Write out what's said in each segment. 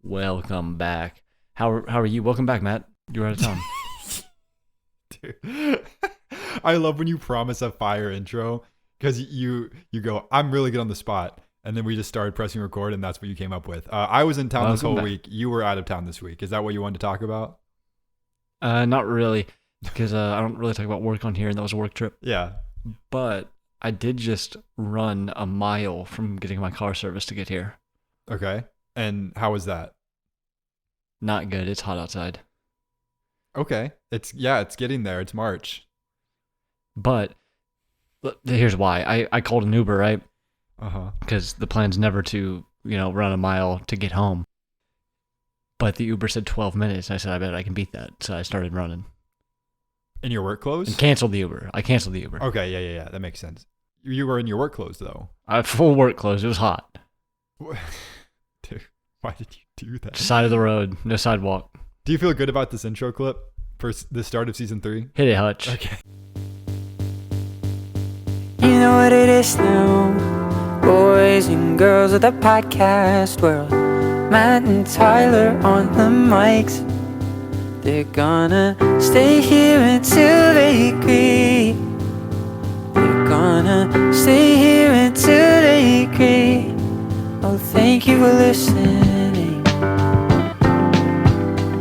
Welcome back. How are you? Welcome back, Matt. You were out of town. Dude, I love when you promise a fire intro because you go, I'm really good on the spot. And then we just started pressing record and that's what you came up with. I was in town this whole week. You were out of town this week. Is that what you wanted to talk about? Not really, because I don't really talk about work on here, and that was a work trip. Yeah. But I did just run a mile from getting my car serviced to get here. Okay. And how was that? Not good. It's hot outside. Okay. It's getting there. It's March. But here's why. I called an Uber, right? Uh-huh. Because the plan's never to, run a mile to get home. But the Uber said 12 minutes. I said, I bet I can beat that. So I started running. In your work clothes? And canceled the Uber. I canceled the Uber. Okay, yeah. That makes sense. You were in your work clothes, though. I had full work clothes. It was hot. Dude, why did you do that? Side of the road. No sidewalk. Do you feel good about this intro clip for the start of season 3? Hit it, Hutch. Okay. You know what it is now. Boys and girls of the podcast world. Matt and Tyler on the mics. They're gonna stay here until they agree. They're gonna stay here until they agree. Oh, thank you for listening.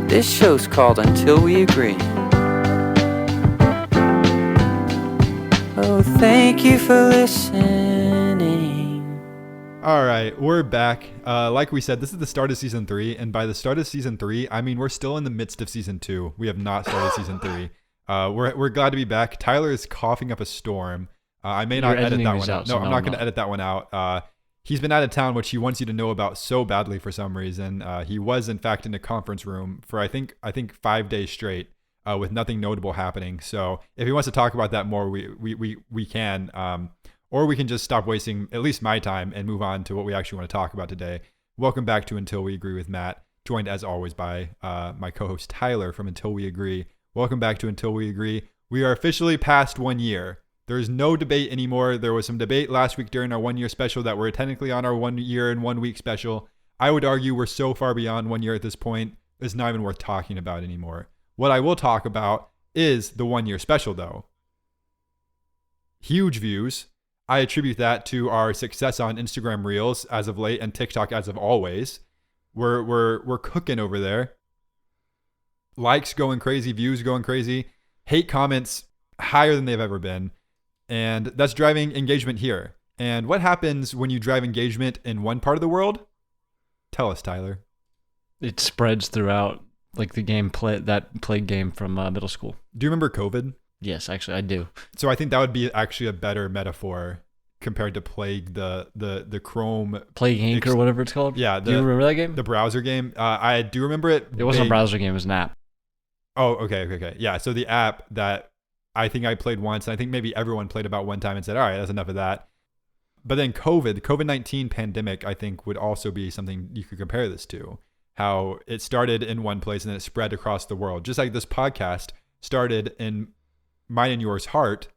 This show's called Until We Agree. Oh, thank you for listening. All right, we're back. Like we said, this is the start of season 3, and by the start of season 3, I mean we're still in the midst of season 2. We have not started season 3. We're glad to be back. Tyler is coughing up a storm. I may not edit that one out. No, I'm not going to edit that one out. He's been out of town, which he wants you to know about so badly for some reason. He was in fact in a conference room for I think 5 days straight with nothing notable happening. So if he wants to talk about that more, we can. Or we can just stop wasting at least my time and move on to what we actually want to talk about today. Welcome back to Until We Agree with Matt, joined as always by my co-host Tyler from Until We Agree. Welcome back to Until We Agree. We are officially past 1 year. There's no debate anymore. There was some debate last week during our 1 year special that we're technically on our 1 year and 1 week special. I would argue we're so far beyond 1 year at this point, it's not even worth talking about anymore. What I will talk about is the 1 year special though. Huge views. I attribute that to our success on Instagram Reels as of late and TikTok as of always. We're cooking over there. Likes going crazy, views going crazy, hate comments higher than they've ever been. And that's driving engagement here. And what happens when you drive engagement in one part of the world? Tell us, Tyler. It spreads throughout, like the game that plague game from middle school. Do you remember COVID? Yes, actually, I do. So I think that would be actually a better metaphor compared to Plague, the Chrome Plague Inc. or whatever it's called. Yeah, do you remember that game? The browser game. I do remember it. It wasn't a browser game; it was an app. Oh, okay. Yeah, so the app that I think I played once, and I think maybe everyone played about one time and said, "All right, that's enough of that." But then COVID-19 pandemic, I think would also be something you could compare this to. How it started in one place and then it spread across the world, just like this podcast started in mine and yours heart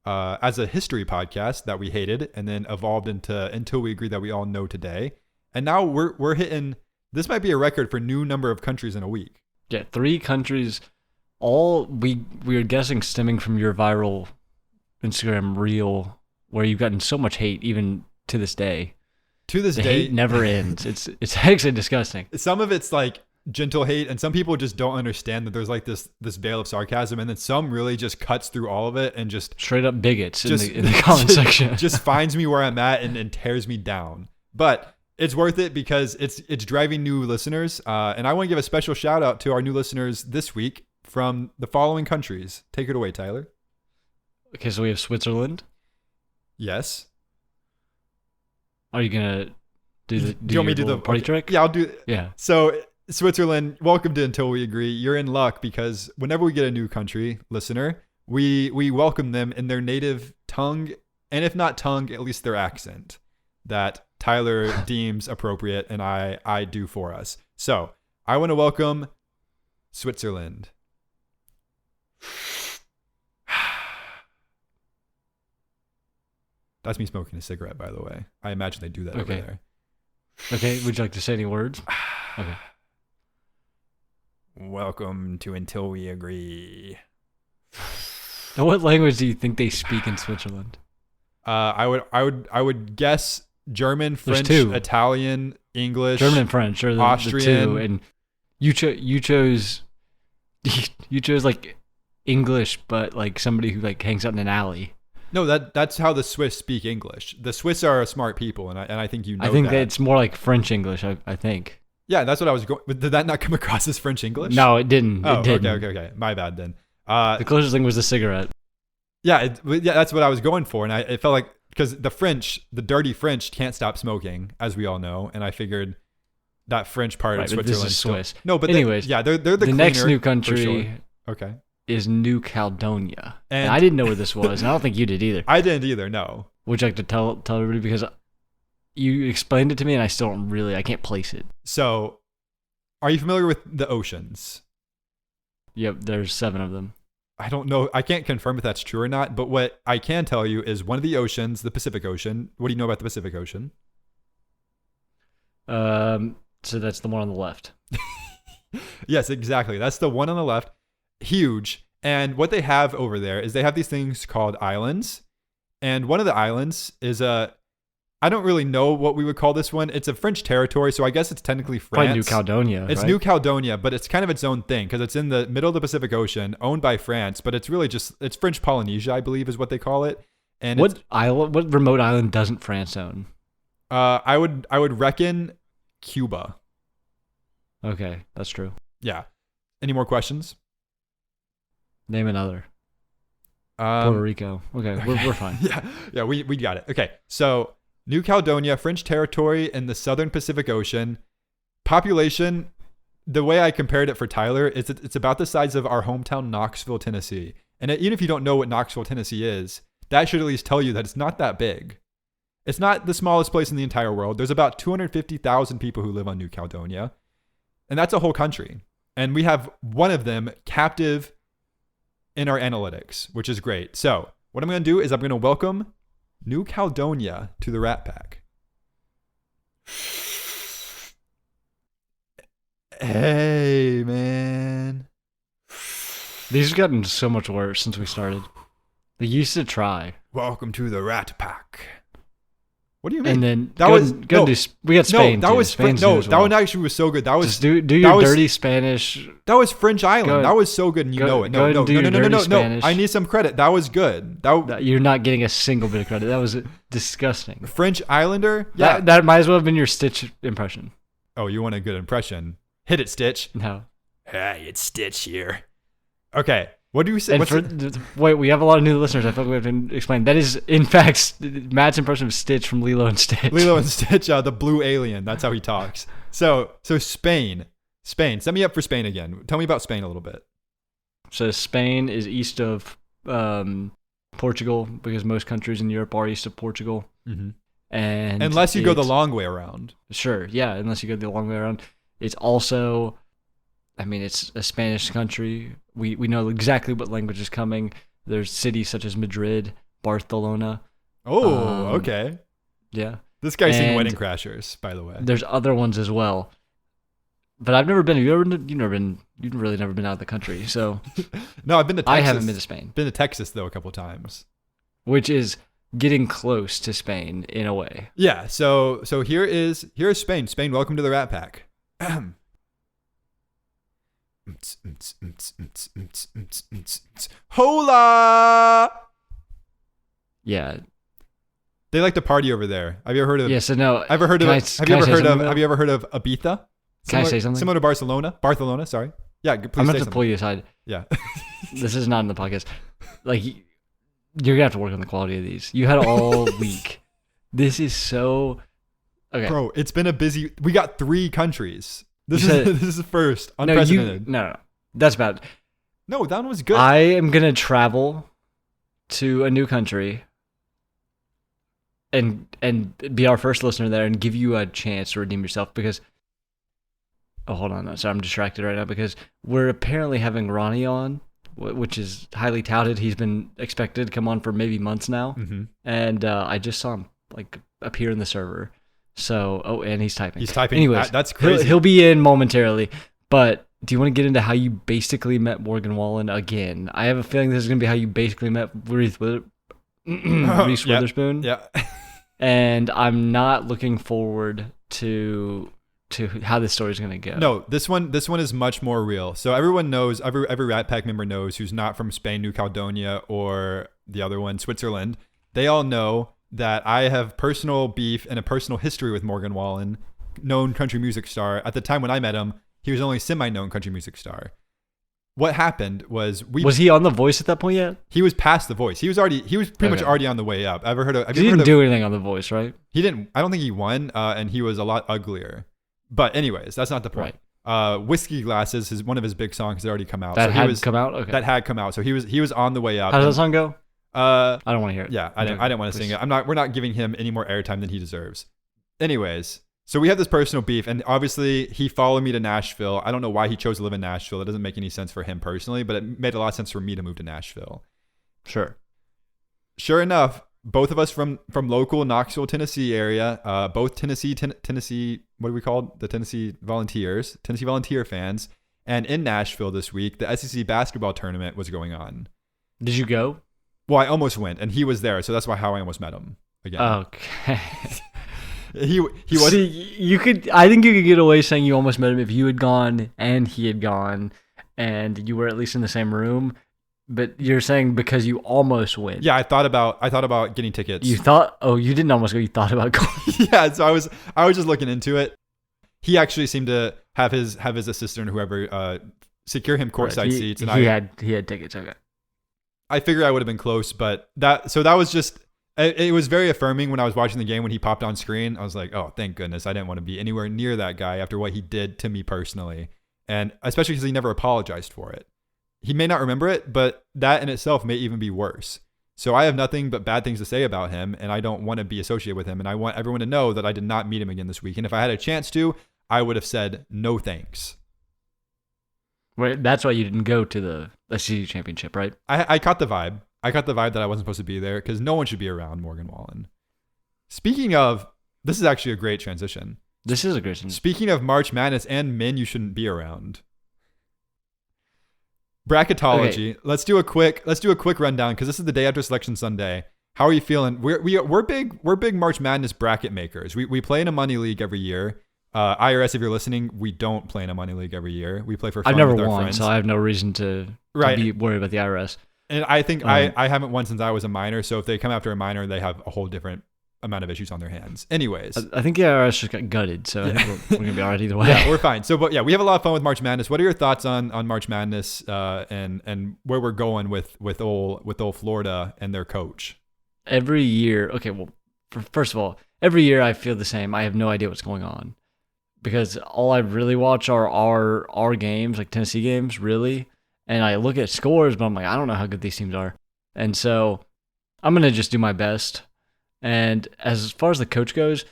as a history podcast that we hated and then evolved into Until We Agree that we all know today. And now we're hitting, this might be a record for new number of countries in a week. Yeah, 3 countries, all we were guessing stemming from your viral Instagram reel where you've gotten so much hate even to this day. To this day, hate never ends. It's actually disgusting. Some of it's like gentle hate, and some people just don't understand that there's like this veil of sarcasm, and then some really just cuts through all of it and just straight up bigots in the comment section. Just finds me where I'm at and tears me down. But it's worth it because it's driving new listeners, and I want to give a special shout out to our new listeners this week from the following countries. Take it away, Tyler. Okay, so we have Switzerland. Yes. Are you gonna do you want me to do the party trick? Yeah, I'll do. Yeah. So Switzerland, welcome to Until We Agree. You're in luck because whenever we get a new country listener, we welcome them in their native tongue, and if not tongue, at least their accent that Tyler deems appropriate and I do for us. So I want to welcome Switzerland. That's me smoking a cigarette, by the way. I imagine they do that over there. Okay, would you like to say any words? Okay. Welcome to Until We Agree. Now, what language do you think they speak in Switzerland? I would guess German, There's French, two. Italian, English, German and French are the Austrian. two, and you chose like English, but like somebody who like hangs out in an alley. No, that's how the Swiss speak English. The Swiss are smart people, and I think you know I think that. it's more like French English. I think. Yeah, that's what I was going. Did that not come across as French English? No, it didn't. Oh, It didn't. okay. My bad then. The closest thing was the cigarette. Yeah, that's what I was going for, and it felt like because the dirty French can't stop smoking, as we all know, and I figured that French part Right, of but this Switzerland. is Swiss. No, but anyways, they're the next cleaner, new for country sure. Okay. is New Caledonia, And- and I didn't know where this was, and I don't think you did either. I didn't either. No. Would you like to tell everybody, because you explained it to me and I still don't really, I can't place it. So, are you familiar with the oceans? Yep, there's 7 of them. I don't know. I can't confirm if that's true or not, but what I can tell you is one of the oceans, the Pacific Ocean. What do you know about the Pacific Ocean? So that's the one on the left. Yes, exactly. That's the one on the left. Huge. And what they have over there is they have these things called islands. And one of the islands is I don't really know what we would call this one. It's a French territory, so I guess it's technically France. Probably New Caledonia. It's right? New Caledonia, but it's kind of its own thing because it's in the middle of the Pacific Ocean, owned by France, but it's really it's French Polynesia, I believe is what they call it. And What remote island doesn't France own? I would reckon Cuba. Okay, that's true. Yeah. Any more questions? Name another. Puerto Rico. Okay, we're fine. Yeah, we got it. Okay, so New Caledonia, French territory in the southern Pacific Ocean. Population, the way I compared it for Tyler, is it's about the size of our hometown Knoxville, Tennessee. And even if you don't know what Knoxville, Tennessee is, that should at least tell you that it's not that big. It's not the smallest place in the entire world. There's about 250,000 people who live on New Caledonia. And that's a whole country. And we have one of them captive in our analytics, which is great. So what I'm going to do is I'm going to welcome New Caledonia to the Rat Pack. Hey, man. These have gotten so much worse since we started. They used to try. Welcome to the Rat Pack. What do you mean? And then That was- no. we got Spain. that too. was Spain's no, new as that well. one actually was so good. That was Just do that your was- dirty Spanish. that was French Island. Go- that was so good, and you go- know it. go No, ahead no, and do no, your no, no, no, dirty no. Spanish. I need some credit. That was good. You're not getting a single bit of credit. That was disgusting. French Islander. Yeah. That might as well have been your Stitch impression. Oh, you want a good impression? Hit it, Stitch. No. Hey, it's Stitch here. Okay. What do you say? And wait, we have a lot of new listeners. I feel like we have to explain. That is, in fact, Matt's impression of Stitch from Lilo and Stitch. Lilo and Stitch, the blue alien. That's how he talks. So Spain. Set me up for Spain again. Tell me about Spain a little bit. So Spain is east of Portugal, because most countries in Europe are east of Portugal. Mm-hmm. And Unless you go the it's- long way around. Sure, yeah, unless you go the long way around. It's also, I mean, it's a Spanish country. We know exactly what language is coming. There's cities such as Madrid, Barcelona. Oh, okay. Yeah. This guy's seen and- Wedding Crashers, by the way. There's other ones as well. But I've never been. You've really never been out of the country. So No, I've been to Texas. I haven't been to Spain, Been to Texas, though, a couple times. which is getting close to Spain in a way. Yeah, so here is Spain. Spain, welcome to the Rat Pack. Hola! Yeah. They like to party over there. Have you ever heard of? Yeah. So no. Have you ever heard of? can I- Have can you I ever say heard of? something, Have though? you ever heard of Ibiza? Can I say something? Similar to Barcelona. Barcelona. Sorry. Yeah. Please I'm say about to something. pull you aside. Yeah. This is not in the podcast. Like, you're gonna have to work on the quality of these. You had all week. This is so. Okay. Bro, it's been a busy. We got 3 countries. This You is said- this is the first No, unprecedented. no. That's bad. No, that one was good. I am gonna travel to a new country and be our first listener there and give you a chance to redeem yourself, because hold on, sorry, I'm distracted right now because we're apparently having Ronnie on, which is highly touted. He's been expected to come on for maybe months now, Mm-hmm. and I just saw him like appear in the server. So, and he's typing. He's typing. Anyways, That's crazy. He'll be in momentarily. But do you want to get into how you basically met Morgan Wallen again? I have a feeling this is going to be how you basically met Reese Witherspoon. Yeah. And I'm not looking forward to how this story is going to go. No, this one is much more real. So everyone knows, every Rat Pack member knows who's not from Spain, New Caledonia, or the other one, Switzerland. They all know that I have personal beef and a personal history with Morgan Wallen, known country music star. At the time when I met him, he was only semi-known country music star. What happened was Was he on The Voice at that point yet? He was past The Voice. He was pretty much already on the way up. Have you didn't do anything on The Voice, right? He didn't. I don't think he won, and he was a lot uglier. But anyways, that's not the point. Right. Whiskey Glasses is one of his big songs that already come out. That had come out. Okay. That had come out. So he was on the way up. How does that song go? I don't want to hear it. Yeah, I didn't want to sing it. We're not giving him any more airtime than he deserves. Anyways, so we have this personal beef, and obviously he followed me to Nashville. I don't know why he chose to live in Nashville. It doesn't make any sense for him personally, but it made a lot of sense for me to move to Nashville. Sure enough, both of us from local Knoxville, Tennessee area, both Tennessee, what do we call it? The Tennessee Volunteer fans. And in Nashville this week, the SEC basketball tournament was going on. Did you go? Well, I almost went, and he was there, so that's how I almost met him again. Okay. he was. See, I think you could get away saying you almost met him if you had gone and he had gone, and you were at least in the same room. But you're saying because you almost went. Yeah, I thought about getting tickets. You thought? Oh, you didn't almost go. You thought about going. Yeah, so I was just looking into it. He actually seemed to have his assistant or whoever secure him courtside seats, and he had tickets. Okay. I figured I would have been close, but that was just. It was very affirming when I was watching the game when he popped on screen. I was like, oh, thank goodness I didn't want to be anywhere near that guy after what he did to me personally, and especially because he never apologized for it. He may not remember it, but that in itself may even be worse. So I have nothing but bad things to say about him, and I don't want to be associated with him. And I want everyone to know that I did not meet him again this week. And if I had a chance to, I would have said no thanks. Wait, that's why you didn't go to the SEC championship, right? I caught the vibe. I got the vibe that I wasn't supposed to be there because no one should be around Morgan Wallen. Speaking of, this is actually a great transition. This is a great transition. Speaking of March Madness and men you shouldn't be around. Bracketology. Okay. Let's do a quick rundown because this is the day after Selection Sunday. How are you feeling? We're big March Madness bracket makers. We play in a money league every year. IRS, if you're listening, we don't play in a money league every year. We play for fun. I've never with our won, friends. so I have no reason to be worried about the IRS. And I think I haven't won since I was a minor. So if they come after a minor, they have a whole different amount of issues on their hands. Anyways, I think the IRS just got gutted, so I think we're gonna be all right either way. Yeah, we're fine. So, but yeah, we have a lot of fun with March Madness. What are your thoughts on March Madness and where we're going with old Florida and their coach? Every year, okay. Well, first of all, every year I feel the same. I have no idea what's going on because all I really watch are our games, like Tennessee games, really. And I look at scores, but I'm like, I don't know how good these teams are. And so I'm going to just do my best. And as far as the coach goes,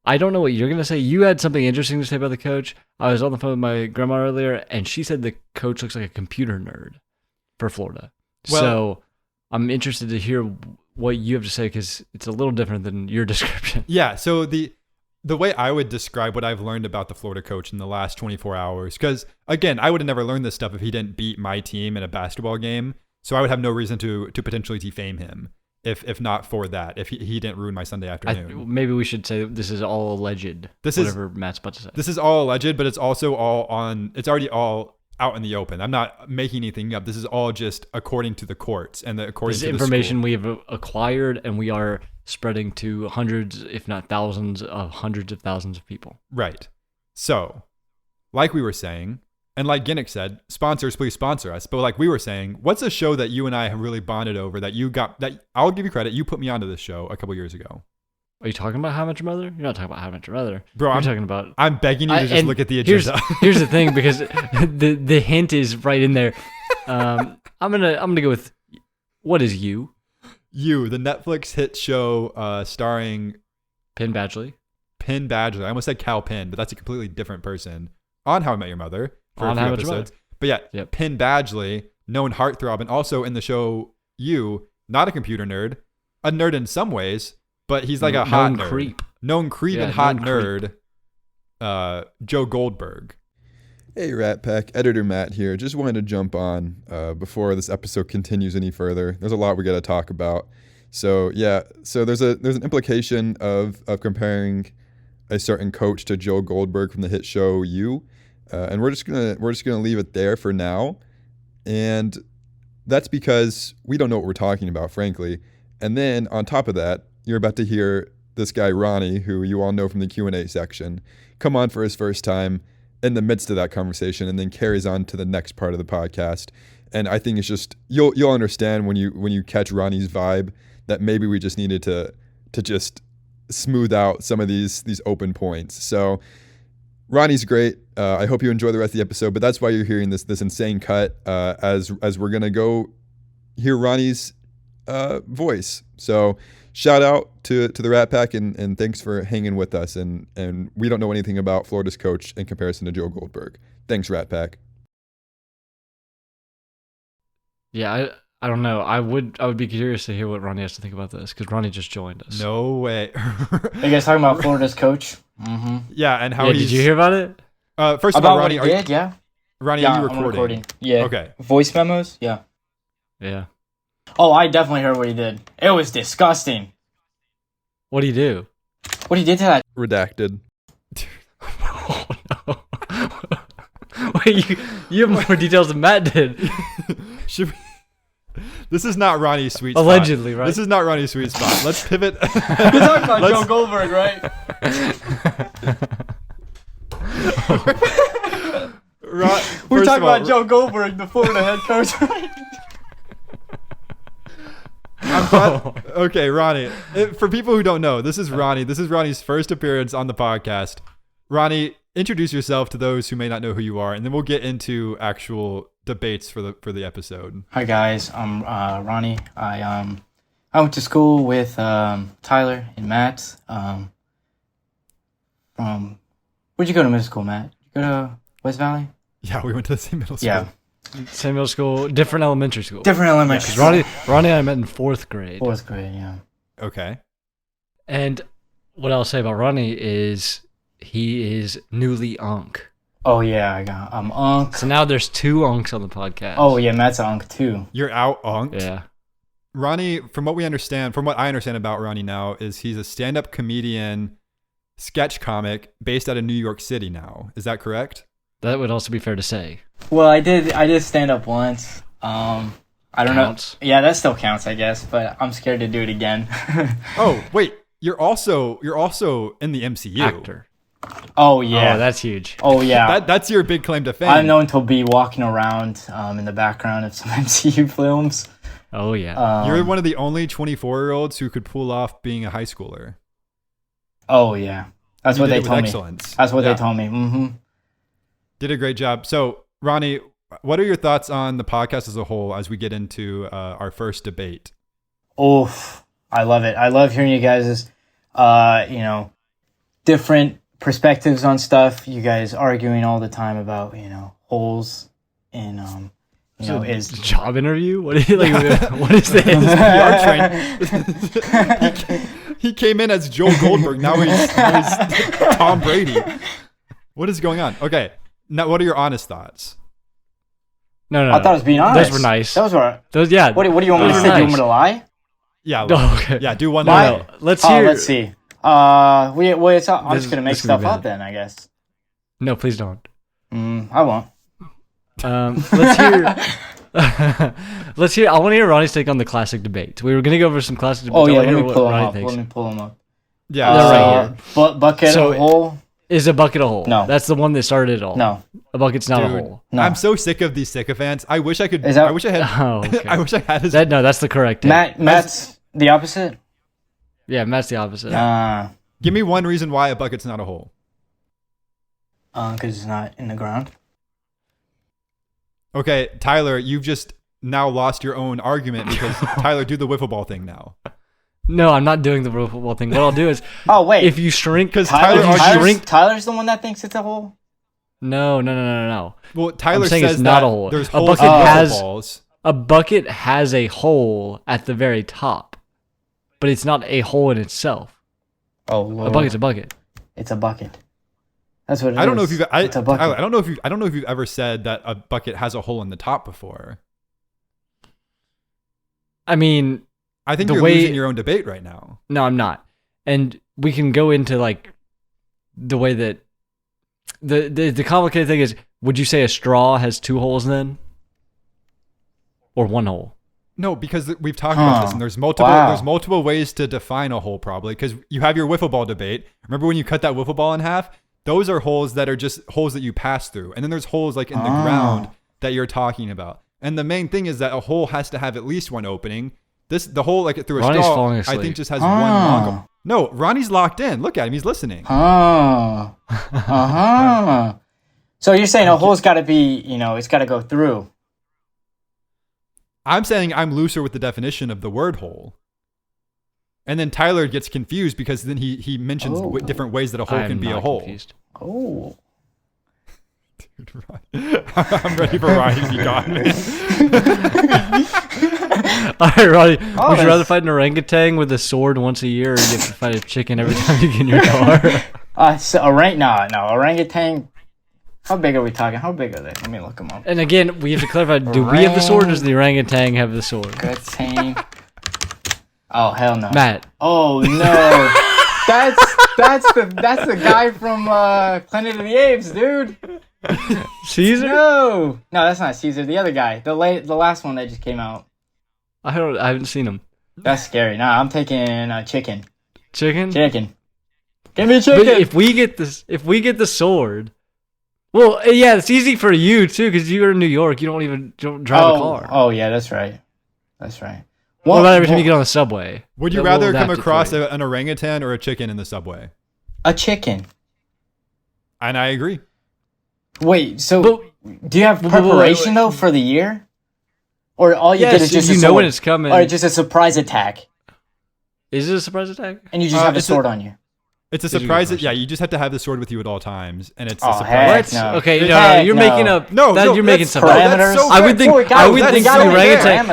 I don't know what you're going to say. You had something interesting to say about the coach. I was on the phone with my grandma earlier, and she said the coach looks like a computer nerd for Florida. Well, so I'm interested to hear what you have to say because it's a little different than your description. Yeah, so the way I would describe what I've learned about the Florida coach in the last 24 hours, because again, I would have never learned this stuff if he didn't beat my team in a basketball game. So I would have no reason to potentially defame him if not for that, if he didn't ruin my Sunday afternoon. Maybe we should say this is all alleged. Whatever Matt's about to say. This is all alleged, but it's also it's already all out in the open. I'm not making anything up. This is all just according to the courts and according to the information school. We have acquired, and we are spreading to hundreds, if not thousands of hundreds of thousands of people. Right. So, like we were saying, and like Ginnick said, sponsors, please sponsor us. But like we were saying, what's a show that you and I have really bonded over that I'll give you credit. You put me onto this show a couple years ago. Are you talking about How I Met Your Mother? You're not talking about How I Met Your Mother. Bro, I'm begging you to just look at the agenda. Here's the thing, because the hint is right in there. I'm gonna go with what is You? You, the Netflix hit show starring Penn Badgley. I almost said Cal Penn, but that's a completely different person on How I Met Your Mother for on a few How episodes. But yeah, yep. Penn Badgley, known heartthrob, and also in the show You, not a computer nerd, a nerd in some ways, but he's like a hot nerd. Creep. known creep and hot nerd, Joe Goldberg. Hey, Rat Pack, Editor Matt here. Just wanted to jump on before this episode continues any further. There's a lot we got to talk about. So there's an implication of comparing a certain coach to Joe Goldberg from the hit show You, and we're just gonna leave it there for now. And that's because we don't know what we're talking about, frankly. And then on top of that, you're about to hear this guy Ronnie, who you all know from the Q&A section, come on for his first time in the midst of that conversation, and then carries on to the next part of the podcast. And I think it's just you'll understand when you catch Ronnie's vibe that maybe we just needed to just smooth out some of these open points. So Ronnie's great. I hope you enjoy the rest of the episode, but that's why you're hearing this insane cut as we're gonna go hear Ronnie's voice. So shout out to the Rat Pack and thanks for hanging with us. And we don't know anything about Florida's coach in comparison to Joe Goldberg. Thanks, Rat Pack. Yeah, I don't know. I would be curious to hear what Ronnie has to think about this because Ronnie just joined us. No way. Are you guys talking about Florida's coach? Mm-hmm. Yeah, and how did you hear about it? First of all, Ronnie, what he did, yeah. Ronnie, Yeah, are you I'm recording? Yeah. Okay. Voice memos? Yeah. Yeah. Oh, I definitely heard what he did. It was disgusting. What do you do? What he did to that. Redacted. Oh no. Wait, you have more details than Matt did. Should we... This is not Ronnie's sweet spot. Allegedly, right? This is not Ronnie's sweet spot. Let's pivot. You're talking about Joe Goldberg, right? We're talking about Joe Goldberg, the Florida head coach. Okay, Ronnie. For people who don't know, this is Ronnie. This is Ronnie's first appearance on the podcast. Ronnie, introduce yourself to those who may not know who you are, and then we'll get into actual debates for the episode. Hi guys, I'm Ronnie. I went to school with Tyler and Matt. From where'd you go to middle school, Matt? You go to West Valley? Yeah, we went to the same middle school. Yeah. Same middle school, different elementary school. Different elementary school. Ronnie and I met in 4th grade. 4th grade, yeah. Okay. And what I'll say about Ronnie is he is newly Unk. Oh yeah, I'm Unk. So now there's 2 Unks on the podcast. Oh yeah, Matt's Unk too. You're out Unked? Yeah. Ronnie, from what I understand about Ronnie now, is he's a stand-up comedian, sketch comic based out of New York City now. Is that correct? That would also be fair to say. Well, I did stand up once. I don't Counts. know. Yeah, that still counts, I guess, but I'm scared to do it again. Oh, wait. You're also in the MCU. Actor. Oh yeah. Oh, that's huge. Oh yeah. That's your big claim to fame. I'm known to be walking around in the background of some MCU films. Oh yeah. You're one of the only 24-year-olds who could pull off being a high schooler. Oh yeah. That's what they told me. Excellence. That's what they told me. Mm-hmm. Did a great job. So, Ronnie, what are your thoughts on the podcast as a whole as we get into our first debate? Oof. I love it. I love hearing you guys' different perspectives on stuff. You guys arguing all the time about, holes in is job interview? What is what is this? PR train. He came in as Joe Goldberg. Now he's Tom Brady. What is going on? Okay. Now, what are your honest thoughts? No. I thought it was being honest. Those were nice. Those, yeah. What do you want me to say? Do you want me to lie? Yeah. Oh, okay. Yeah. Do one. No. Let's hear. Let's see. I'm just gonna make stuff up then, I guess. No, please don't. I won't. Let's hear. Let's hear. I want to hear Ronnie's take on the classic debate. We were gonna go over some classic debates. Oh yeah, let me pull them up. Yeah. Right here. Bucket hole. Is a bucket a hole? No. That's the one that started it all. No. A bucket's not a hole. No. I'm so sick of these sycophants. I wish I could. Is that, I wish I had. Oh, okay. I wish I had his. No, that's the correct take. Matt's the opposite. Yeah, Matt's the opposite. Give me one reason why a bucket's not a hole. Because it's not in the ground. Okay, Tyler, you've just now lost your own argument because Tyler, do the wiffle ball thing now. No, I'm not doing the football thing. What I'll do is, oh wait, if you shrink, because Tyler's the one that thinks it's a hole. No. Well, Tyler says it's not a hole. There's a bucket balls. A bucket has a hole at the very top, but it's not a hole in itself. Oh, Lord. A bucket's a bucket. It's a bucket. That's what it is. I don't know if you've. It's a bucket. I don't know if you've ever said that a bucket has a hole in the top before. I mean, I think The you're way- losing your own debate right now. no, I'm not. And we can go into like the way that the complicated thing is, would you say a straw has 2 holes then? Or 1 hole? No, because we've talked about this, and there's multiple ways to define a hole probably. Because you have your wiffle ball debate. Remember when you cut that wiffle ball in half? Those are holes that are just holes that you pass through, and then there's holes like in the ground that you're talking about. And the main thing is that a hole has to have at least one opening. The hole like through a Ronnie's straw, falling I asleep. think just has one long. No, Ronnie's locked in. Look at him; he's listening. So you're saying a hole's got to be, it's got to go through. I'm saying I'm looser with the definition of the word hole. And then Tyler gets confused because then he mentions different ways that a hole I am can be not a hole. confused. Oh. Dude, I'm ready for Ronnie to be gone. All right, Ronnie. Oh, would you rather fight an orangutan with a sword once a year, or you get to fight a chicken every time you get in your car? Orangutan. How big are we talking? How big are they? Let me look them up. And again, we have to clarify: do we have the sword, or does the orangutan have the sword? Orangutan. Oh hell no. Matt. Oh no. that's the guy from Planet of the Apes, dude. Caesar? No, that's not Caesar. The other guy, the last one that just came out. I haven't seen him. That's scary. Nah, I'm taking chicken. Chicken? Chicken. Give me chicken. But if we get the sword, well, yeah, it's easy for you too because you're in New York. You don't drive a car. Oh yeah, that's right. That's right. What about every time you get on the subway? Would you rather come across an orangutan or a chicken in the subway? A chicken. And I agree. Wait, so do you have preparation though for the year, or all you did is just you know when it's coming, or just a surprise attack? Is it a surprise attack? And you just have a sword on you. It's a surprise. Yeah, you just have to have the sword with you at all times, and it's a surprise. surprise. No. Okay, no, you're making up. You're making stuff up. Parameters. So I would think the orangutan.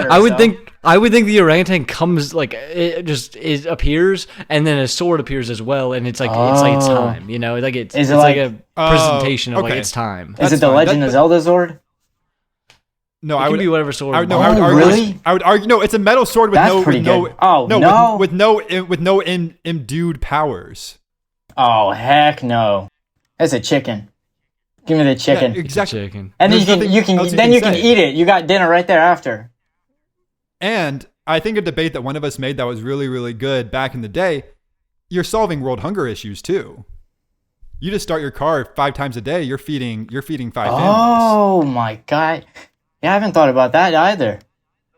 I would think the orangutan comes like it appears, and then a sword appears as well, and it's like it's time. You know, like it's like a presentation of like it's time. Is it the Legend of Zelda sword? No, I would be whatever sword. I would argue. No, it's a metal sword with with no imbued powers. Oh heck no! That's a chicken. Give me the chicken. Yeah, exactly. Chicken. And then you can eat it. You got dinner right there after. And I think a debate that one of us made that was really, really good back in the day, you're solving world hunger issues too. You just start your car 5 times a day, you're feeding 5 families. Oh my God. Yeah, I haven't thought about that either.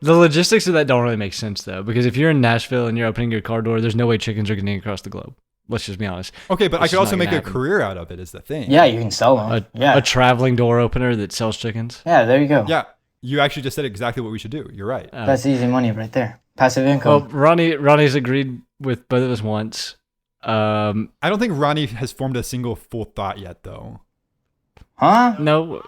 The logistics of that don't really make sense though, because if you're in Nashville and you're opening your car door, there's no way chickens are getting across the globe. Let's just be honest. Okay, but I could also make a career out of it is the thing. Yeah, you can sell them. A traveling door opener that sells chickens. Yeah, there you go. Yeah. You actually just said exactly what we should do. You're right. That's easy money right there. Passive income. Well, Ronnie's agreed with both of us once. I don't think Ronnie has formed a single full thought yet, though. Huh? No.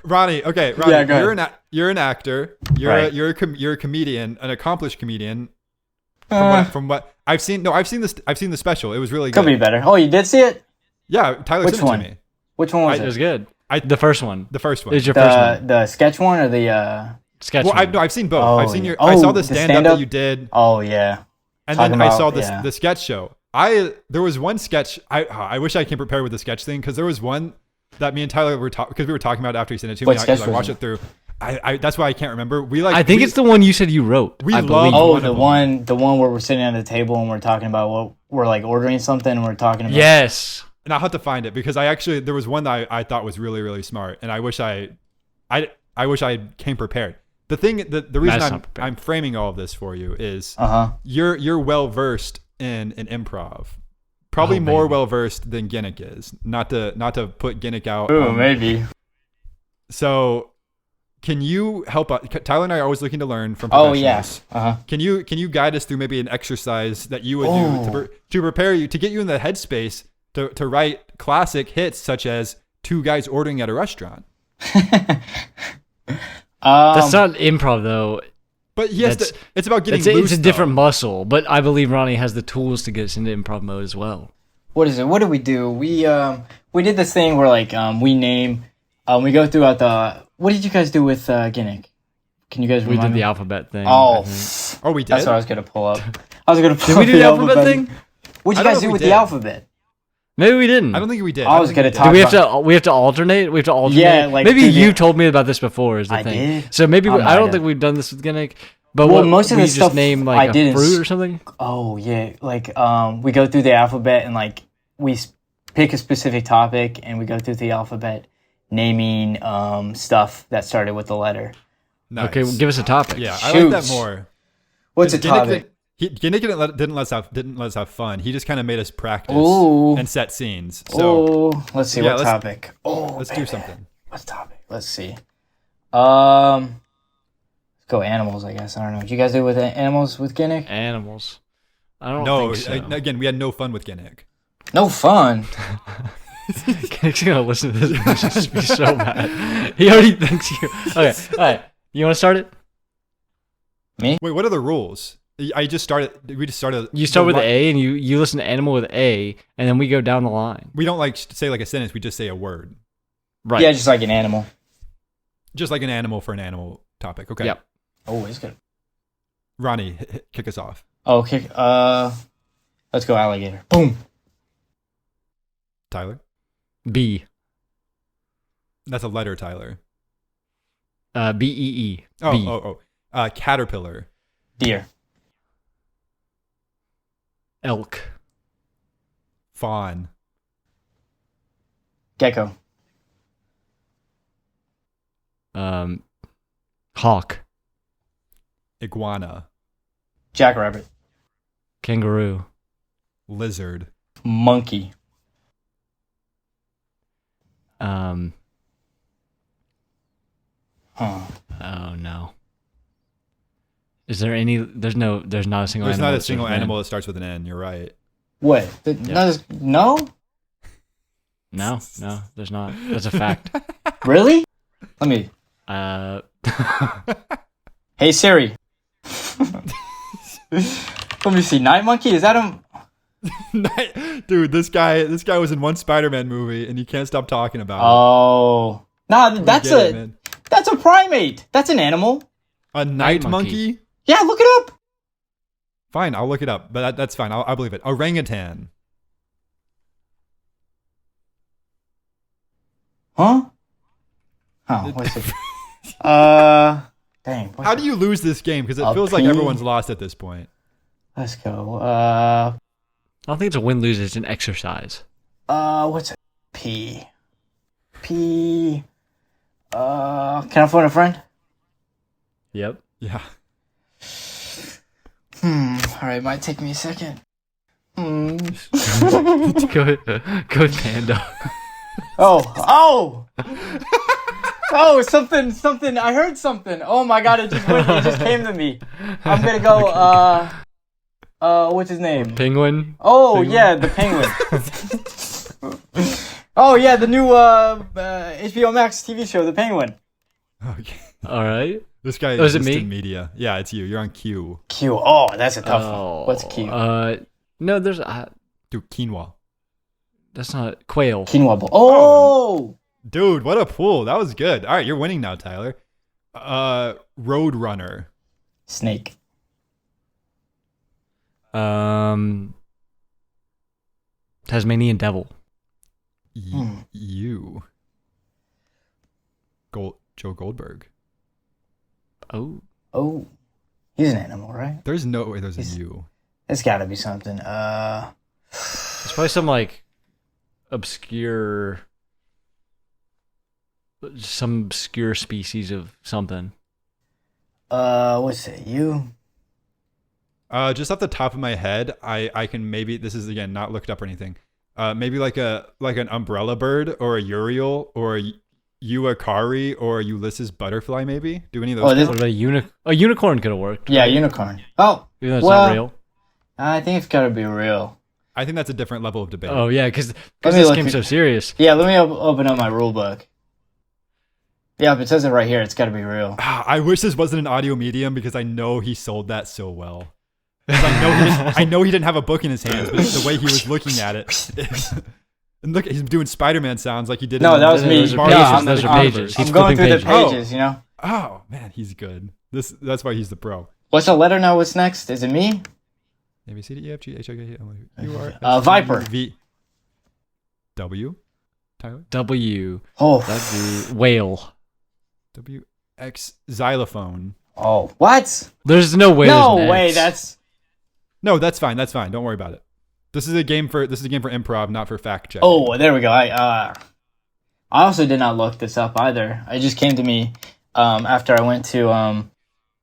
Ronnie, yeah, you're an actor. You're a comedian, an accomplished comedian. From what I've seen, I've seen the special. It was really good. Could be better. Oh, you did see it? Yeah, Tyler sent it to me. Which one was it? It was good. The first one. The first one. Is your first one? The sketch one or the sketch one? Well, I've seen both. Oh, I've seen your. I saw the stand-up that you did. Oh yeah. And then I saw the sketch show. There was one sketch. I wish I came prepared with the sketch thing because there was one that me and Tyler were talking because we were talking about after he sent it to me. I watched it through. That's why I can't remember. I think it's the one you said you wrote. We I love. Oh, the one where we're sitting at the table and we're talking about what we're like ordering something and we're talking about. Yes. And I'll have to find it because there was one that I thought was really, really smart, and I wish I came prepared. The reason I'm framing all of this for you is you're well versed in improv, probably more well versed than Ginnick is. Not to put Ginnick out. Oh, maybe. So, can you help us? Tyler and I are always looking to learn from professionals. Oh yeah. Can you guide us through maybe an exercise that you would do to prepare you to get you in the headspace to write classic hits such as Two Guys Ordering at a Restaurant. That's not improv though. But it's about getting loose. It's a different muscle, but I believe Ronnie has the tools to get us into improv mode as well. What is it? What did we do? We did this thing where like we name, we go throughout the. What did you guys do with Gimmick? Can you guys We remind did me? the alphabet thing. Oh, we did. that's what I was gonna pull up. I was gonna pull Did we up do the alphabet thing? What'd I you don't guys know do if with we the did. alphabet? Maybe we didn't. I don't think we did. I was gonna talk. Do we have to alternate? We have to alternate. Yeah, like, maybe do the- you told me about this before. Is the I thing. did? So maybe I I might don't have. think we've done this with Gimmick. But Well, what, most of we the just stuff name I like did a is- fruit or something. Oh yeah, like we go through the alphabet and like we pick a specific topic and we go through the alphabet, naming stuff that started with the letter. Nice. Okay, well, give us a topic. Yeah, I like that Shoot. more. What's a Gimmick topic? Gimmick didn't let us have fun. He just kind of made us practice Ooh. and set scenes. So Let's see yeah, what let's- topic. Oh, let's do baby. something. What's topic? Let's see. Let's go animals. I guess I don't know. Did you guys do with animals with Gimmick? Animals. I don't No, think so. again, we had no fun with Gimmick. No fun. Gimmick's gonna listen to this and just be so mad. He already thinks you. Okay, all right. You want to start it? Wait, what are the rules? I just started. We just started. You start with A, and you listen to animal with A, and then we go down the line. We don't like say like a sentence. We just say a word, Right. Yeah, just like an animal. just like an animal for an animal topic. Okay. Yep. Oh, it's good. Ronnie, kick us off. Okay. Let's go alligator. Boom. Tyler. B. That's a letter, Tyler. B-E-E. Oh, B. caterpillar. Deer. Elk. Fawn. Gecko. Hawk. Iguana. Jackrabbit. Kangaroo. Lizard. Monkey. Huh. Oh no. Is there any? There's not a single. There's animal not a that starts single with an N. animal that starts with an N. You're right. What? No? No, there's not. That's a fact. Really? Let me. Hey Siri. Let me see. Night monkey? Is that him? Dude, this guy was in one Spider-Man movie, and you can't stop talking about Oh. Nah, it. that's We get it, man. that's a primate. That's an animal. A night monkey. monkey. Yeah, look it up. Fine, I'll look it up, but that's fine. I'll believe it. Orangutan. Huh? Oh, what's it? Dang. How do you lose this game? Because it A feels like pea? everyone's lost at this point. Let's go. I don't think it's a win-lose. It's an exercise. What's it? P. Can I phone a friend? Yep. Yeah. Alright, might take me a second. Go Panda. Oh! Something. I heard something. Oh my god, it just came to me. I'm gonna go, what's his name? Penguin. Oh, Penguin? yeah, the penguin. Oh, yeah, the new, HBO Max TV show, The Penguin. Okay. All right. This guy Oh, is is it just me? in media. Yeah, it's you. You're on Q. Q. Oh, that's a tough one. What's Q? No, there's Dude, quinoa. that's not quail. Quinoa bowl. Oh! Dude, what a pool. That was good. All right, you're winning now, Tyler. Roadrunner. Snake. Tasmanian devil. You. Joe Goldberg. Oh. Oh. He's an animal, right? There's no way there's a you. It's gotta be something. It's probably some like obscure species of something. What's it? You? Just off the top of my head, I can maybe, this is again not looked up or anything. Maybe like an umbrella bird or a Uriel or a Uakari or a Ulysses butterfly. Maybe do any of those? Oh, this- What about a unicorn could have worked. Yeah, unicorn. Oh, Even though it's well, not real. I think it's gotta be real. I think that's a different level of debate. Oh yeah, because Let me this look game's so serious. Yeah, let me open up my rule book. Yeah, if it says it right here, it's got to be real. I wish this wasn't an audio medium because I know he sold that so well. 'Cause I know he didn't have a book in his hands, but the way he was looking at it. And look, he's doing Spider-Man sounds like he did. No, that was me. Those are Marvel pages. I'm- Those are I'm- pages. I'm He's going flipping through the pages. pages, you know? Oh man, he's good. That's why he's the pro. What's the letter now? What's next? Is it me? A B C D E F G H I J K L M N O P Q R S T U Viper. V W. Tyler. Oh. That'd be whale. W X xylophone. Oh. What? There's no way. No there's an way. X. That's. No, that's fine. That's fine. Don't worry about it. This is a game for improv, not for fact check. Oh, there we go. I also did not look this up either. It just came to me after I went to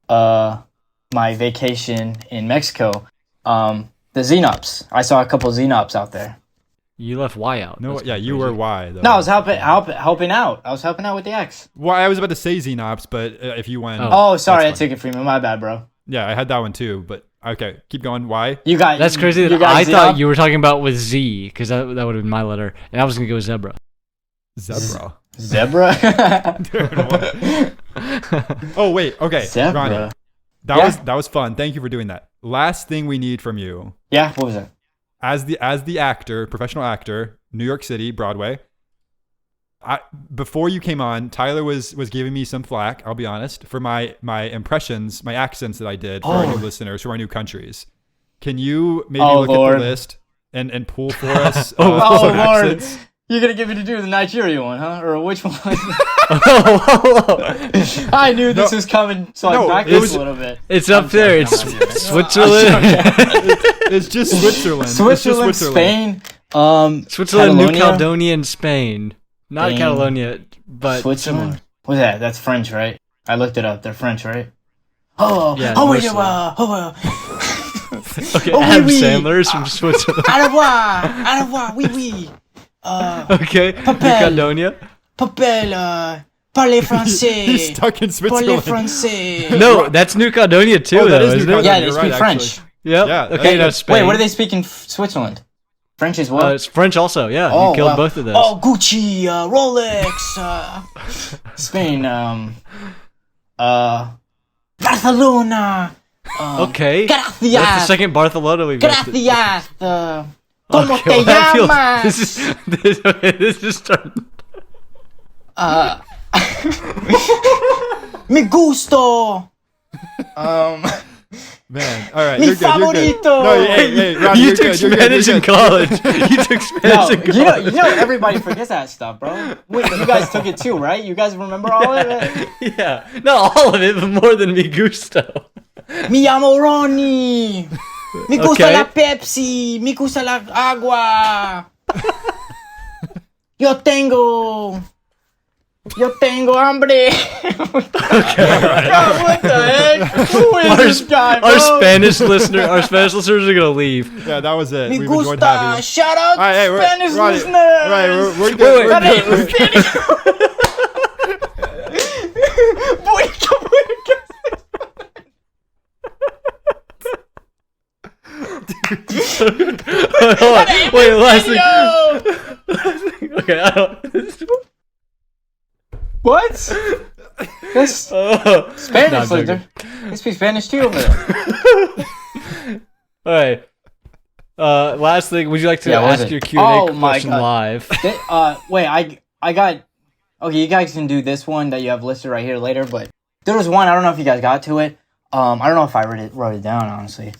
my vacation in Mexico. The Xenops. I saw a couple Xenops out there. You left Y out. No, That's yeah, you crazy. were Y though. No, I was helping out. I was helping out with the X. Well, I was about to say Xenops, but if you went, Oh, sorry, I that's fine. took it from you. My bad, bro. Yeah, I had that one too. But okay, keep going. Y. You got. That's crazy. You That got I Xenop? thought you were talking about with Z because that would have been my letter, and I was gonna go zebra. Zebra. Zebra. Oh wait, okay, Zebra. Ronnie, Yeah. that was fun. Thank you for doing that. Last thing we need from you, Yeah. What was it? as the actor, professional actor, New York City, Broadway. Before you came on, Tyler was giving me some flack. I'll be honest for my impressions, my accents that I did for our new listeners, for our new countries. Can you maybe look Lord. at the list and pull for us Oh, some Lord. accents? You're gonna get me to do the Nigeria one, huh? Or which one? Oh, I knew this was coming, so No, I backed it this was- a little bit. it's up there. It's Switzerland. It's just Switzerland. It's just Switzerland, Spain, Switzerland, New Catalonia? Caledonia, and Spain. Not Spain. Catalonia, but Switzerland. similar. What's that? That's French, right? I looked it up. They're French, right? Oh, Yeah, oh, mostly. Okay, Oh, Adam oui, oui. Sandler's from Switzerland. au revoir, oui, oui. Okay, New Caledonia. Papel, parler français. He's stuck in Parler Switzerland. français. No, that's New Caledonia too, Oh, that though, is New isn't it? Caledonia. Yeah, they You're speak right, French. actually. Yep. Yeah, Okay, no, Spain. Wait, what do they speak in Switzerland? French as well? It's French also. Yeah, Oh, you killed wow. both of those. Oh, Gucci, Rolex, Spain, Barcelona. Okay, Gracias. that's the second Barcelona we've got. Gracias. ¿Cómo Okay, te well, I feel- llamas? This is starting. Mi gusto. Man, all right, Mi you're good. You're good. favorito. No, hey, Ronnie, You you're took good. You're good. Spanish You're in good. college. You took Spanish No, in you college. know everybody forgets that stuff, bro. Wait, you guys took it too, right? You guys remember all of it? Yeah, not all of it, but more than mi gusto. Mi llamo Ronnie. Mi gusta Okay. la Pepsi. Mi gusta la agua. Yo tengo hambre. God, what the heck? Who is this guy, bro? Our Spanish listeners are gonna leave. Yeah, that was it. Mi We've enjoyed gusta. having you. Shout out All right, hey, Spanish Ronnie, listeners. Right, we're good. Wait, We're wait. good. Hold on. Wait, last thing. Okay, I don't. What? That's Oh. Spanish, No, I'm like joking. they speak Spanish too over there. All right. Last thing. Would you like to Yeah, what was ask it? your Q&A Oh my question God. live? Wait, I got. Okay, you guys can do this one that you have listed right here later, but there was one. I don't know if you guys got to it. I don't know if I wrote it down honestly.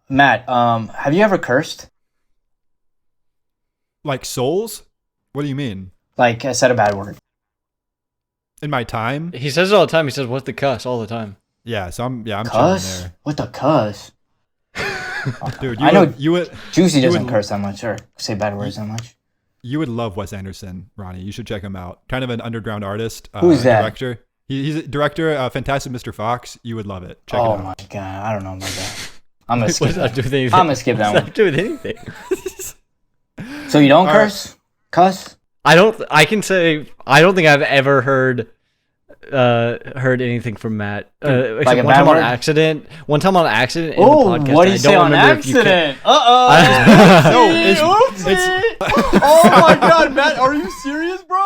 Matt, have you ever cursed? Like souls? What do you mean? Like I said a bad word. In my time? He says it all the time. He says, "What the cuss?" all the time. Yeah, so I'm chilling Cuss? there. What the cuss? Dude, I know you would Juicy You doesn't would- curse that much or say bad words that much. you would love Wes Anderson, Ronnie. You should check him out. Kind of an underground artist. Who's that? Director. He's a director, Fantastic Mr. Fox. You would love it. Check Oh it out. my god, I don't know about that. I'm gonna What skip does that that. do with anything? I'm gonna skip that What does one. that do with anything? So you don't All right. curse? Cuss? I don't. I can say I don't think I've ever heard heard anything from Matt. Like Except a one bad time on word? accident. One time on accident in Oh, the podcast. what do and you I say don't on remember if you could- accident? Uh-oh. No, it's Oh my God, Matt, are you serious, bro?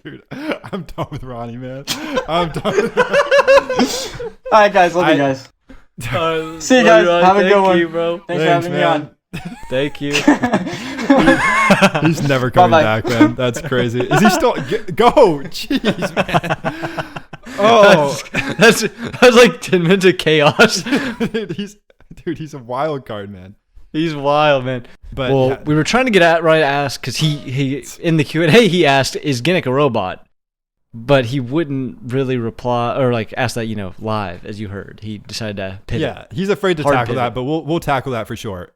dude. I'm done with Ronnie, man. I'm done. With All right, guys, love you guys. See you guys. Have a good one. Thank you, bro. Thanks for having me on. Thank you. He's never coming Bye-bye. back, man. That's crazy. Is he still? Go, jeez, man. Oh, That's like 10 minutes of chaos. he's a wild card, man. He's wild, man. But Well, yeah, we were trying to get at right ask because he in the Q&A he asked, "Is Ginnick a robot?" But he wouldn't really reply or like ask that live, as you heard. He decided to pivot. yeah, he's afraid to Hard tackle pivot. that, but we'll tackle that for sure.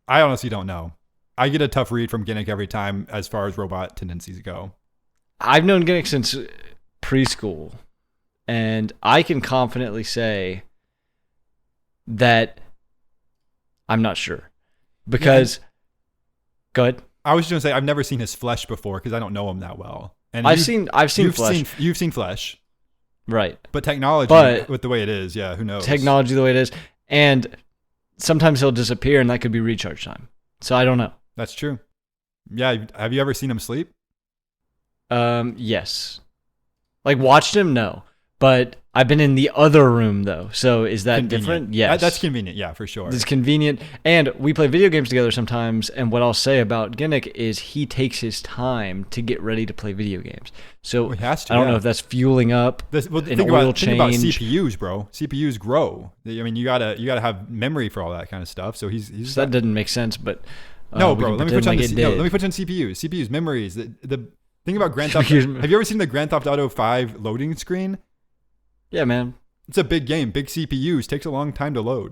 I honestly don't know. I get a tough read from Ginnick every time as far as robot tendencies go. I've known Ginnick since preschool, and I can confidently say that I'm not sure because. Go ahead. I was just gonna say I've never seen his flesh before because I don't know him that well. And I've seen flesh. You've seen flesh, Right. but technology But- with the way it is, yeah, who knows? Technology the way it is, and sometimes he'll disappear, and that could be recharge time. So I don't know. That's true. Yeah, have you ever seen him sleep? Yes. Like watched him, no. But I've been in the other room though. So is that Convenient. different? Yes. That's convenient. Yeah, for sure. It's convenient. And we play video games together sometimes. And what I'll say about Ginnick is he takes his time to get ready to play video games. So Well, he has to, I don't yeah. know if that's fueling up Well, an think oil about change. CPUs, bro. CPUs grow. I mean, you gotta have memory for all that kind of stuff. So he's So that didn't make sense, but no, we bro. can Let me put pretend you on like it the, no, did. let me put you on CPUs, memories. The thing about Grand Theft. CPUs. Have you ever seen the Grand Theft Auto 5 loading screen? Yeah, man. It's a big game. Big CPUs takes a long time to load.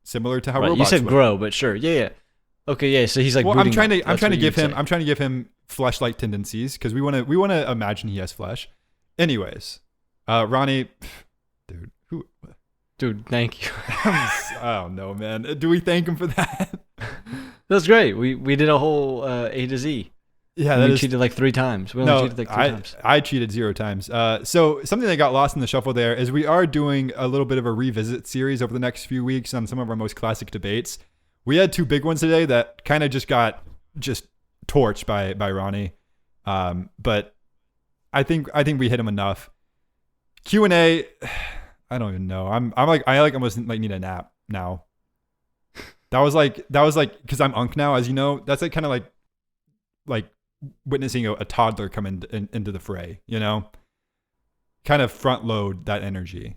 Similar to how Right. robots You said would. grow, but sure. Yeah. Okay, yeah. So he's like Well, booting I'm trying up. to That's what give you'd him say. I'm trying to give him flesh-like tendencies because we want to imagine he has flesh. Anyways, Ronnie, dude, Dude, thank you. I don't know, man. Do we thank him for that? That's great. We did a whole A to Z. Yeah, We cheated like 3 times. We only no. cheated like 3 times. I cheated 0 times. So something that got lost in the shuffle there is we are doing a little bit of a revisit series over the next few weeks on some of our most classic debates. We had 2 big ones today that kind of just got torched by Ronnie. But I think we hit him enough. Q&A, I don't even know. I almost like need a nap now. That was like because I'm Unk now, as you know. That's like kind of like witnessing a toddler come into the fray, you know, kind of front load that energy.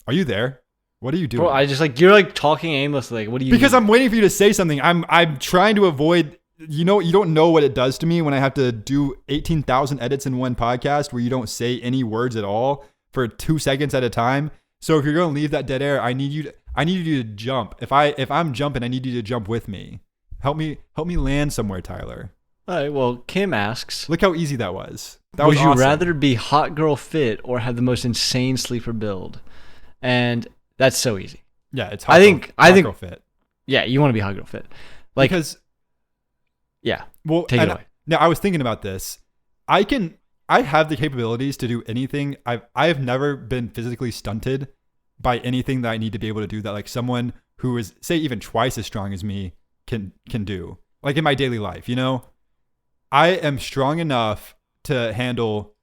Are you there? What are you doing? Bro, I just like you're like talking aimlessly. Like, what do you? Because mean? I'm waiting for you to say something. I'm trying to avoid. You know, you don't know what it does to me when I have to do 18,000 edits in one podcast where you don't say any words at all for 2 seconds at a time. So if you're going to leave that dead air, I need you to jump. If I'm jumping, I need you to jump with me. Help me land somewhere, Tyler. All right. Well, Kim asks, Look how easy that was. That would was you awesome. rather be hot girl fit or have the most insane sleeper build? And that's so easy. Yeah, it's I think girl fit. Yeah, you want to be hot girl fit. Like, Because yeah. well, Take it and away. now I was thinking about this. I have the capabilities to do anything. I have never been physically stunted by anything that I need to be able to do that like someone who is say even twice as strong as me can do. Like in my daily life, you know? I am strong enough to handle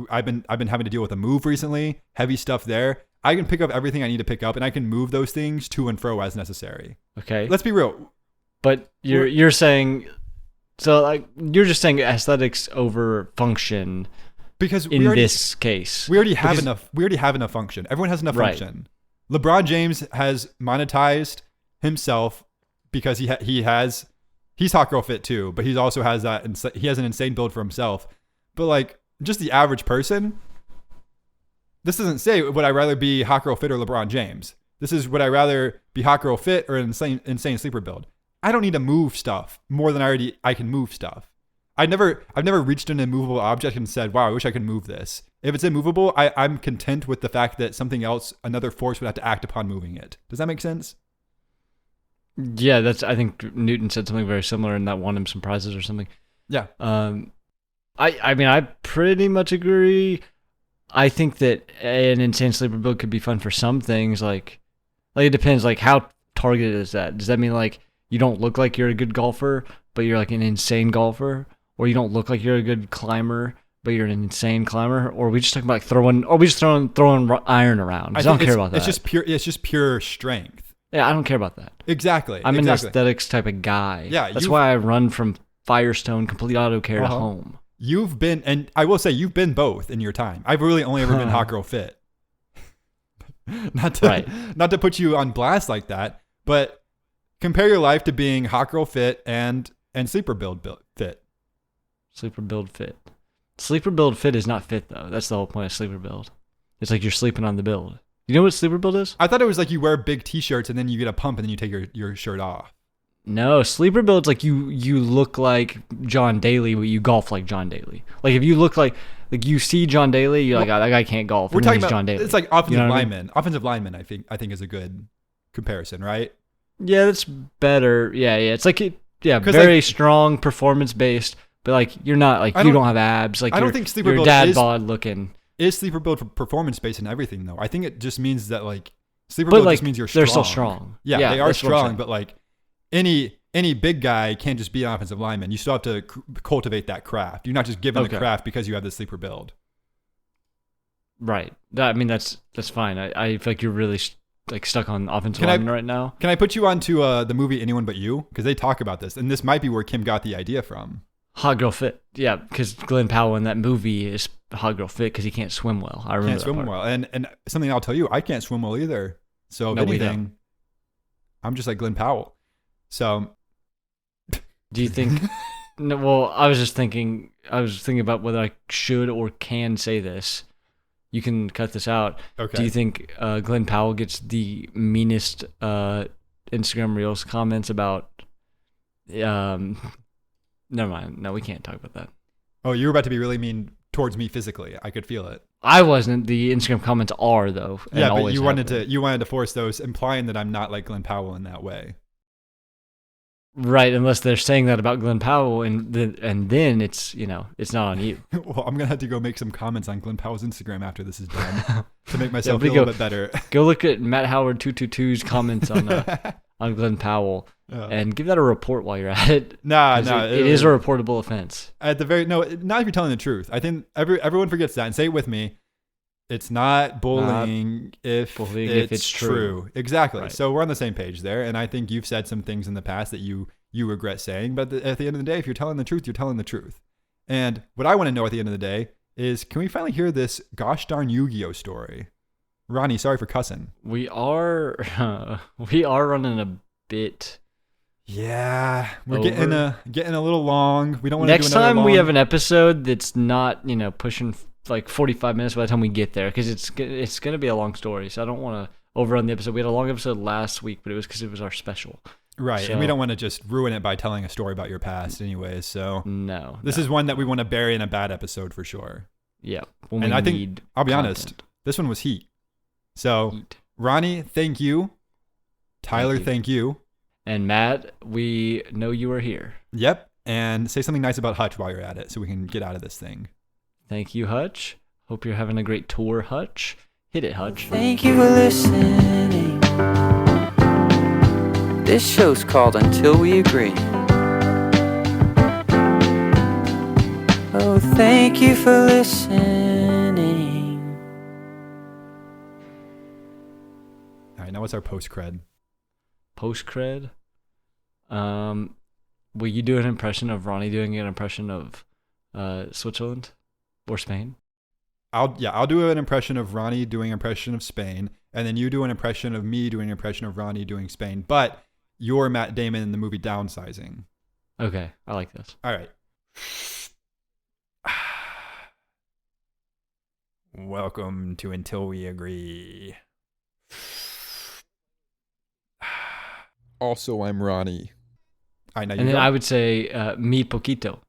I've been having to deal with a move recently, heavy stuff there. I can pick up everything I need to pick up and I can move those things to and fro as necessary. Okay. Let's be real. But you're saying, so like you're just saying aesthetics over function Because in this case. We already have enough. We already have enough function. Everyone has enough Right. function. LeBron James has monetized himself because he's hot girl fit too, but he also has he has an insane build for himself. But like just the average person, this doesn't say would I rather be hot girl fit or LeBron James. This is would I rather be hot girl fit or an insane sleeper build. I don't need to move stuff more than I can move stuff. I've never reached an immovable object and said, wow, I wish I could move this. If it's immovable, I'm content with the fact that something else, another force would have to act upon moving it. Does that make sense? Yeah, I think Newton said something very similar and that won him some prizes or something. Yeah. I mean, I pretty much agree. I think that an insane sleeper build could be fun for some things. Like it depends. Like, how targeted is that? Does that mean like you don't look like you're a good golfer, but you're like an insane golfer, or you don't look like you're a good climber, but you're an insane climber, or are we just talking about like throwing, or are we just throwing iron around? 'Cause I don't care about that. It's just pure strength. Yeah, I don't care about that. Exactly. I'm an aesthetics type of guy. Yeah, that's why I run from Firestone complete auto care to home. You've been, and I will say you've been both in your time. I've really only ever been hot girl fit. Not to put you on blast like that, but compare your life to being hot girl fit and sleeper build fit. Sleeper build fit. Sleeper build fit is not fit though. That's the whole point of sleeper build. It's like you're sleeping on the build. You know what sleeper build is? I thought it was like you wear big t-shirts and then you get a pump and then you take your shirt off. No, sleeper build's like you look like John Daly, but you golf like John Daly. Like if you look like you see John Daly, you're like, oh, that guy can't golf. We're talking about John Daly. It's like offensive lineman. I mean? Offensive lineman, I think is a good comparison, right? Yeah, that's better. Yeah. It's like very like, strong, performance based, but like you're not like you don't have abs. Like I don't think sleeper build dad bod looking. Is sleeper build performance based and everything though? I think it just means that like sleeper build just means you're strong. They're still strong. Yeah, they are strong, but like any big guy can't just be an offensive lineman. You still have to cultivate that craft. You're not just given the craft because you have the sleeper build. Right. I mean, that's fine. I feel like you're really like stuck on offensive lineman right now. Can I put you onto the movie Anyone But You? Because they talk about this, and this might be where Kim got the idea from. Hot girl fit. Yeah, because Glenn Powell in that movie is hot girl fit because he can't swim well. I remember can't swim well, and something I'll tell you, I can't swim well either. So if anything, I'm just like Glenn Powell. So, do you think? No, well, I was thinking about whether I should or can say this. You can cut this out. Okay. Do you think Glenn Powell gets the meanest Instagram Reels comments about? Never mind. No, we can't talk about that. Oh, you were about to be really mean towards me physically. I could feel it. I wasn't. The Instagram comments are though. Yeah, but you wanted to force those, implying that I'm not like Glenn Powell in that way. Right, unless they're saying that about Glenn Powell, and then it's it's not on you. Well, I'm gonna have to go make some comments on Glenn Powell's Instagram after this is done to make myself feel a little bit better. Go look at Matt Howard 222's comments on Glenn Powell and give that a report while you're at it. It is a reportable offense. Not if you're telling the truth. I think everyone forgets that, and say it with me. It's not bullying if it's true. Exactly. Right. So we're on the same page there. And I think you've said some things in the past that you regret saying. But at the end of the day, if you're telling the truth, you're telling the truth. And what I want to know at the end of the day is, can we finally hear this gosh darn Yu-Gi-Oh story? Ronnie, sorry for cussing. We are running a bit. Yeah, we're getting a little long. We don't want to do next time we have an episode that's not pushing like 45 minutes by the time we get there, because it's going to be a long story, so I don't want to overrun the episode. We had a long episode last week, but it was because it was our special. Right, and we don't want to just ruin it by telling a story about your past anyways, so this is one that we want to bury in a bad episode for sure. Yeah. And I think, I'll be honest, this one was heat. So, Ronnie, thank you. Tyler, thank you. And Matt, we know you are here. Yep, and say something nice about Hutch while you're at it so we can get out of this thing. Thank you, Hutch. Hope you're having a great tour, Hutch. Hit it, Hutch. Thank you for listening. This show's called Until We Agree. Oh, thank you for listening. All right, now what's our post-cred? Post-cred? Will you do an impression of Ronnie doing an impression of Switzerland? Or Spain? I'll do an impression of Ronnie doing an impression of Spain, and then you do an impression of me doing an impression of Ronnie doing Spain, but you're Matt Damon in the movie Downsizing. Okay, I like this. All right. Welcome to Until We Agree. Also, I'm Ronnie. All right, now and then I would say, mi poquito.